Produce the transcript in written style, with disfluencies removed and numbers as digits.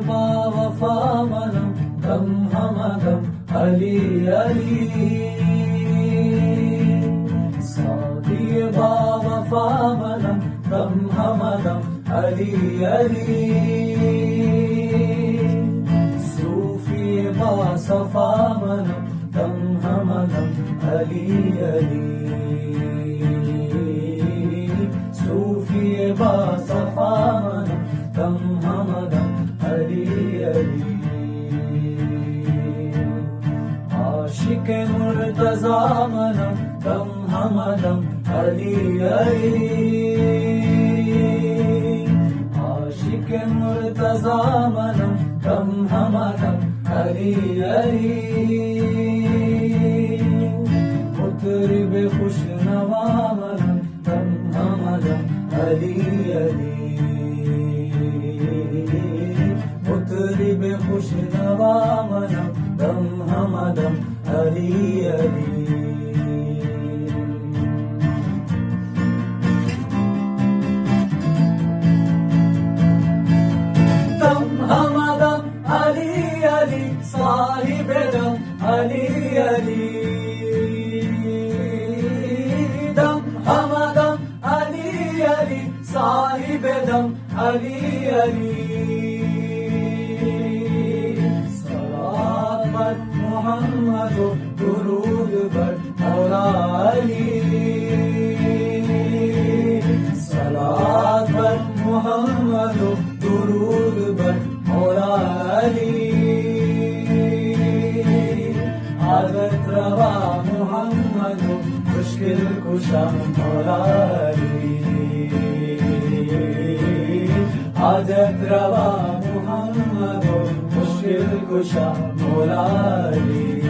बा वफा मनम दम हमदम अली अली साफी बा वफा मनम दम हमदम अली अली सूफी बा सफा मनम दम हमदम अली अली सूफी बा सफा मनम दम हमदम अली अली आशिक मुर्तज़ा मनम दम हमदम अली अली आशिक मुर्तज़ा मनम दम हमदम अली अली मुतरिब खुशनवा मनम दम हमदम अली अली मुतरिब खुशनवा मनम दम हमदम अली अली दम हमदम अली अली साहिब दम अली अली दम हमदम अली अली साहिब दम अली अली मोहम्मद दुरूद बर मौला अली सलात बर मोहम्मद दुरूद बर मौला अली आदत रवा मोहम्मद मुश्किल कुशा मौला अली आदत रवा मोहम्मद मुश्किल कुशा मौला अली